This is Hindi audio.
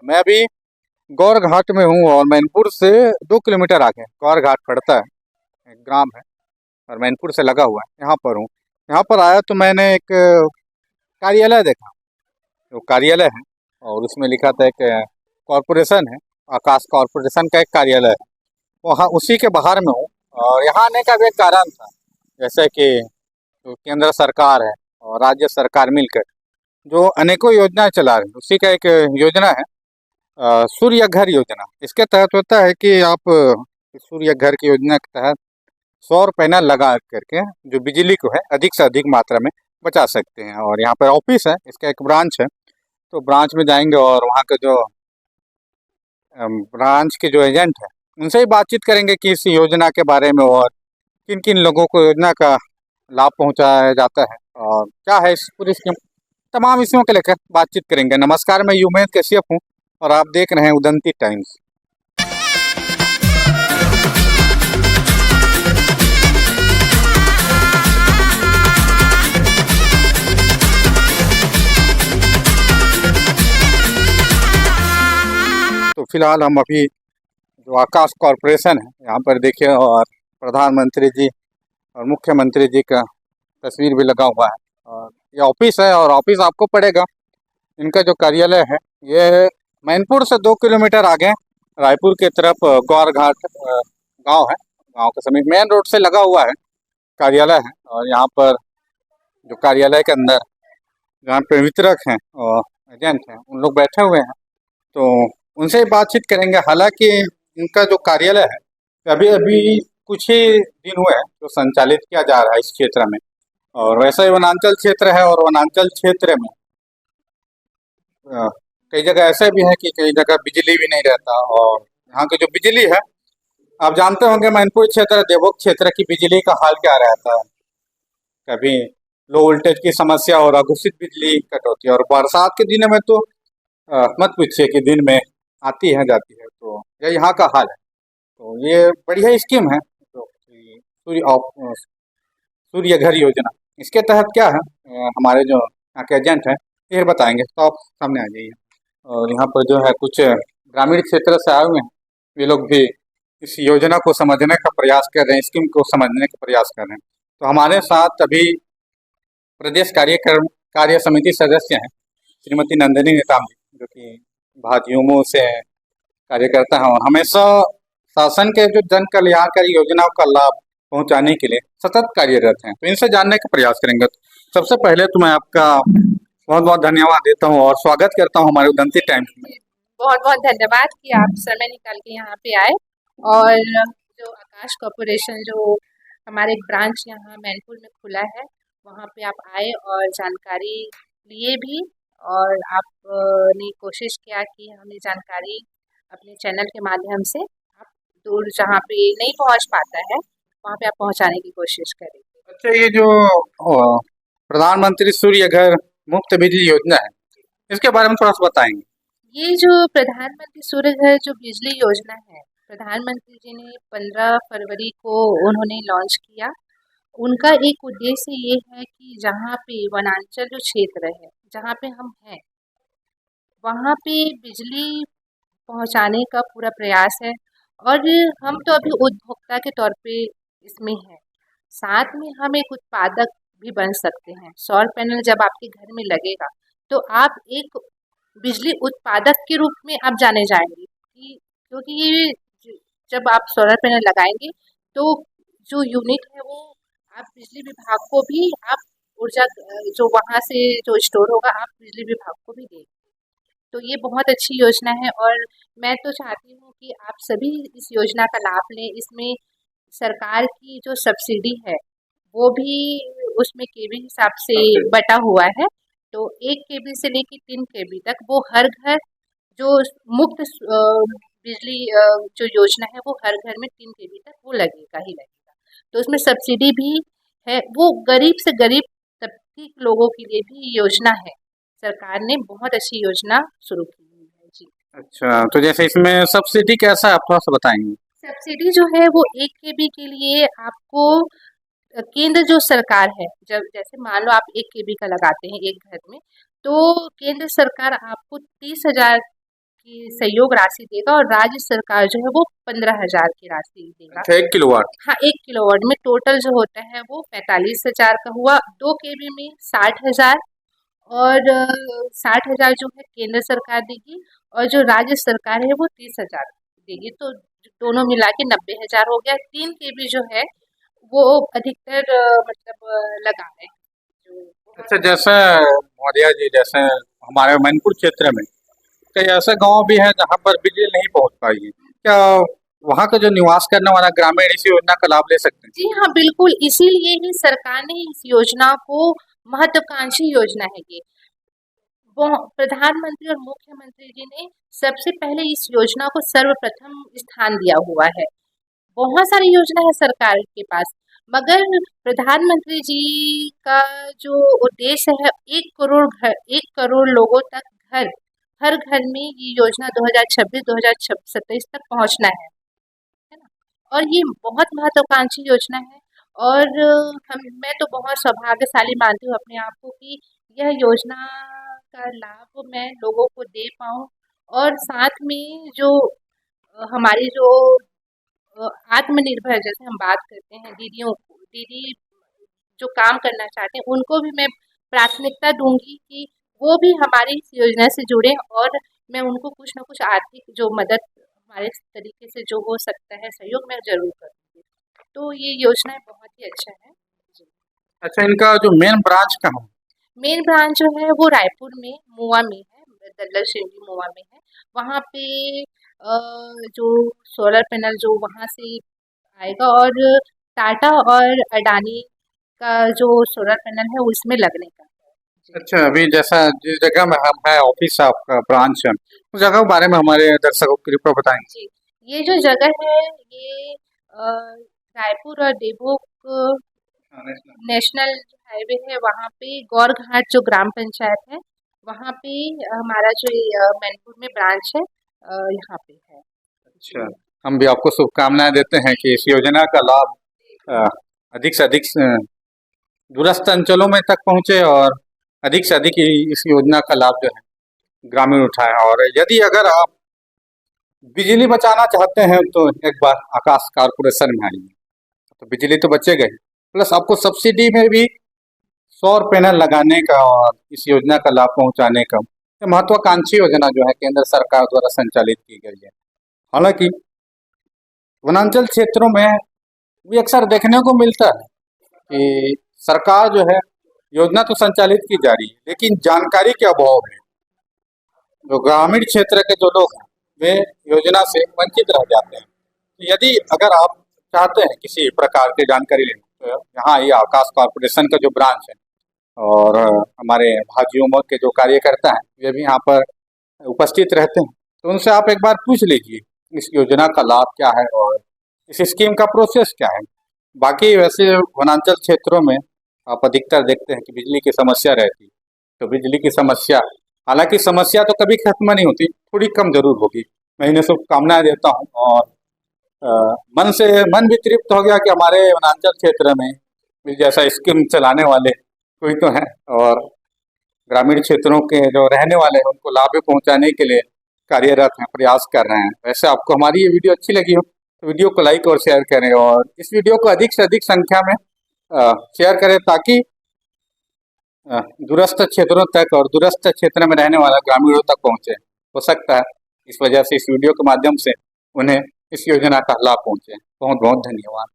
मैं अभी गौर घाट में हूँ और मैनपुर से 2 किलोमीटर आगे गौर घाट पड़ता है, एक ग्राम है और मैनपुर से लगा हुआ है। यहाँ पर हूँ। यहाँ पर आया तो मैंने एक कार्यालय देखा। वो कार्यालय है और उसमें लिखा था एक कॉरपोरेशन है, आकाश कॉरपोरेशन का एक कार्यालय है। वहाँ उसी के बाहर में हूँ और यहाँ आने का भी एक कारण था, जैसे कि जो केंद्र सरकार है और राज्य सरकार मिलकर जो अनेकों योजनाएं चला रही है, उसी का एक योजना है सूर्य घर योजना। इसके तहत होता है कि आप सूर्य घर की योजना के तहत सौर पैनल लगा करके जो बिजली को है अधिक से अधिक मात्रा में बचा सकते हैं। और यहाँ पर ऑफिस है, इसका एक ब्रांच है। तो ब्रांच में जाएंगे और वहाँ के जो ब्रांच के जो एजेंट है उनसे ही बातचीत करेंगे कि इस योजना के बारे में और किन किन लोगों को योजना का लाभ पहुँचाया जाता है और क्या है इस पूरी स्कीम, तमाम विषयों को लेकर बातचीत करेंगे। नमस्कार, मैं यूमेश कश्यप हूँ और आप देख रहे हैं उदंती टाइम्स। तो फिलहाल हम अभी जो आकाश कॉरपोरेशन है यहाँ पर देखिए और प्रधानमंत्री जी और मुख्यमंत्री जी का तस्वीर भी लगा हुआ है और ये ऑफिस है और ऑफिस आपको पड़ेगा। इनका जो कार्यालय है ये मैनपुर से 2 किलोमीटर आगे रायपुर की तरफ गौर घाट गांव है। गांव के समीप मेन रोड से लगा हुआ है कार्यालय है। और यहाँ पर जो कार्यालय के अंदर जहाँ पे वितरक हैं और एजेंट हैं उन लोग बैठे हुए हैं, तो उनसे ही बातचीत करेंगे। हालांकि इनका जो कार्यालय है अभी अभी कुछ ही दिन हुए हैं जो संचालित किया जा रहा है इस क्षेत्र में। और वैसा ही वनांचल क्षेत्र है और वनांचल क्षेत्र में कई जगह ऐसे भी है कि कई जगह बिजली भी नहीं रहता। और यहाँ की जो बिजली है आप जानते होंगे, मैनपुर क्षेत्र देवोग क्षेत्र की बिजली का हाल क्या रहता है। कभी लो वोल्टेज की समस्या और अघोषित बिजली कट होती है और बरसात के दिनों में तो मत पूछिए कि दिन में आती है जाती है। तो ये यहाँ का हाल है। तो ये बढ़िया स्कीम है तो सूर्य घर योजना। इसके तहत क्या है हमारे जो यहाँ के एजेंट हैं ये बताएंगे, तो आप सामने आ जाइए। और यहाँ पर जो है कुछ ग्रामीण क्षेत्र से आए हुए हैं, ये लोग भी इस योजना को समझने का प्रयास कर रहे हैं, स्कीम को समझने का प्रयास कर रहे हैं। तो हमारे साथ अभी प्रदेश कार्य समिति सदस्य हैं श्रीमती नंदिनी नेताम जी, जो कि भाजयुमो से कार्यकर्ता हैं और हमेशा शासन के जो जन कल्याणकारी योजनाओं का लाभ पहुंचाने के लिए सतत कार्यरत हैं। तो इनसे जानने का प्रयास करेंगे। तो सबसे पहले तो मैं आपका बहुत बहुत धन्यवाद देता हूं और स्वागत करता हूं हमारे उदंती टाइम्स में। बहुत बहुत धन्यवाद कि आप समय निकाल के यहाँ पे आए। और जो आकाश कॉरपोरेशन जो हमारे एक ब्रांच यहाँ मैनपुर में खुला है वहाँ पे आप आए और जानकारी लिए भी। और आपने कोशिश किया कि हमें जानकारी अपने चैनल के माध्यम से आप दूर जहाँ पे नहीं पहुँच पाता है वहाँ पे आप पहुँचाने की कोशिश करेंगे। अच्छा, ये जो प्रधानमंत्री सूर्य घर मुफ्त बिजली योजना है इसके बारे में थोड़ा सा बताएंगे। ये जो प्रधानमंत्री सूर्य घर जो बिजली योजना है, प्रधानमंत्री जी ने 15 फरवरी को उन्होंने लॉन्च किया। उनका एक उद्देश्य ये है कि जहाँ पे वनांचल जो क्षेत्र है जहाँ पे हम हैं वहाँ पे बिजली पहुँचाने का पूरा प्रयास है। और हम तो अभी उपभोक्ता के तौर पे इसमें हैं, साथ में हम एक उत्पादक भी बन सकते हैं। सौर पैनल जब आपके घर में लगेगा तो आप एक बिजली उत्पादक के रूप में आप जाने जाएंगे कि क्योंकि ये जब आप सोलर पैनल लगाएंगे तो जो यूनिट है वो आप बिजली विभाग को भी आप ऊर्जा जो वहाँ से जो स्टोर होगा आप बिजली विभाग को भी देंगे। तो ये बहुत अच्छी योजना है और मैं तो चाहती हूँ कि आप सभी इस योजना का लाभ लें। इसमें सरकार की जो सब्सिडी है वो भी उसमें केबी हिसाब से बटा हुआ है। तो 1 केबी से लेके 3 केबी तक वो हर घर जो मुफ्त बिजली जो योजना है वो हर घर में 3 केबी तक वो लगेगा ही लगेगा। तो उसमें सब्सिडी भी है, वो गरीब से गरीब तबके के लोगों के लिए भी योजना है। सरकार ने बहुत अच्छी योजना शुरू की हुई है जी। अच्छा, तो जैसे इसमें सब्सिडी कैसा है आप थोड़ा सा बताएंगे। सब्सिडी जो है वो 1 केबी के लिए आपको केंद्र जो सरकार है, जब जैसे मान लो आप 1 केबी का लगाते हैं एक घर में, तो केंद्र सरकार आपको 30,000 की सहयोग राशि देगा और राज्य सरकार जो है वो 15,000 की राशि देगा। अच्छा, 1 किलोवाट। हाँ, 1 किलोवाट में टोटल जो होता है वो 45,000 का हुआ। 2 केवी में 60,000 और 60,000 जो है केंद्र सरकार देगी और जो राज्य सरकार है वो 30,000 देगी। तो दोनों मिला के 90,000 हो गया। 3 केवी जो है वो अधिकतर लगा रहे हैं जो अच्छा, जैसे मौर्या जी, जैसे हमारे मैनपुर क्षेत्र में कई ऐसे गांव भी हैं जहां पर बिजली नहीं पहुंच पाई है, क्या वहां का जो निवास करने वाला ग्रामीण इस योजना का लाभ ले सकते हैं? जी हाँ, बिल्कुल, इसीलिए ही सरकार ने इस योजना को महत्वाकांक्षी योजना है ये। वो प्रधानमंत्री और मुख्यमंत्री जी ने सबसे पहले इस योजना को सर्वप्रथम स्थान दिया हुआ है। बहुत सारी योजना है सरकार के पास, मगर प्रधानमंत्री जी का जो उद्देश्य है 1 करोड़ लोगों तक घर, हर घर में ये योजना 2026-2027 तक पहुंचना है ना? और ये बहुत महत्वाकांक्षी योजना है और मैं तो बहुत सौभाग्यशाली मानती हूँ अपने आप को कि यह योजना का लाभ मैं लोगों को दे पाऊँ और साथ में जो हमारी जो आत्मनिर्भर जैसे हम बात करते हैं दीदियों को, दीदी जो काम करना चाहते हैं उनको भी मैं प्राथमिकता दूंगी कि वो भी हमारी इस योजना से जुड़े और मैं उनको कुछ ना कुछ आर्थिक जो मदद हमारे तरीके से जो हो सकता है सहयोग मैं ज़रूर करूँगी। तो ये योजनाएं बहुत ही अच्छा है जी। अच्छा, इनका जो मेन ब्रांच कहाँ है? मेन ब्रांच जो है वो रायपुर में मुआ में है, दल्लर श्रेणी मुआ में है। वहाँ पे जो सोलर पैनल जो वहाँ से आएगा और टाटा और अडानी का जो सोलर पैनल है उसमें लगने का है जी। अच्छा, अभी जैसा जिस जगह में हम है ऑफिस आपका ब्रांच है, उस जगह के बारे में हमारे दर्शकों को कृपया बताएंगे। जी, ये जो जगह है ये रायपुर और देवोक नेशनल हाईवे है। वहाँ पे गौर घाट जो ग्राम पंचायत है वहाँ पे हमारा जो मैनपुर में ब्रांच है यहाँ पे है अच्छा, जी। हम भी आपको शुभकामनाएं देते हैं कि इस योजना का लाभ अ, अधिक से अधिक दूरस्थ अंचलों में तक पहुंचे और अधिक से अधिक इस योजना का लाभ जो है ग्रामीण उठाएं। और यदि अगर आप बिजली बचाना चाहते हैं तो एक बार आकाश कारपोरेशन में आइए, तो बिजली तो बचेगा ही, प्लस आपको सब्सिडी में भी सौर पैनल लगाने का और इस योजना का लाभ पहुंचाने का ये महत्वाकांक्षी योजना जो है केंद्र सरकार द्वारा संचालित की गई है। हालांकि वनांचल क्षेत्रों में भी अक्सर देखने को मिलता है कि सरकार जो है योजना तो संचालित की जा रही है लेकिन जानकारी के अभाव है जो ग्रामीण क्षेत्र के जो लोग हैं वे योजना से वंचित रह जाते हैं। तो यदि अगर आप चाहते हैं किसी प्रकार की जानकारी लेनी तो यहाँ ये आकाश कॉरपोरेशन का जो ब्रांच है और हमारे भाइयों मत के जो कार्यकर्ता हैं वे भी यहाँ पर उपस्थित रहते हैं, तो उनसे आप एक बार पूछ लीजिए इस योजना का लाभ क्या है और इस स्कीम का प्रोसेस क्या है। बाकी वैसे वनांचल क्षेत्रों में आप अधिकतर देखते हैं कि बिजली की समस्या रहती है, तो बिजली की समस्या, हालांकि समस्या तो कभी खत्म नहीं होती, थोड़ी कम जरूर होगी। मैं इन्हें शुभकामनाएं देता हूँ और मन भी तृप्त हो गया कि हमारे वनांचल क्षेत्र में इस जैसा स्कीम चलाने वाले कोई तो है और ग्रामीण क्षेत्रों के जो रहने वाले हैं उनको लाभ पहुंचाने के लिए कार्यरत हैं, प्रयास कर रहे हैं। वैसे आपको हमारी ये वीडियो अच्छी लगी हो तो वीडियो को लाइक और शेयर करें और इस वीडियो को अधिक से अधिक संख्या में शेयर करें ताकि दूरस्थ क्षेत्रों तक और दूरस्थ क्षेत्र में रहने वाला ग्रामीणों तक पहुंचे। हो सकता है इस वजह से इस वीडियो के माध्यम से उन्हें इस योजना का लाभ पहुंचे। बहुत बहुत धन्यवाद।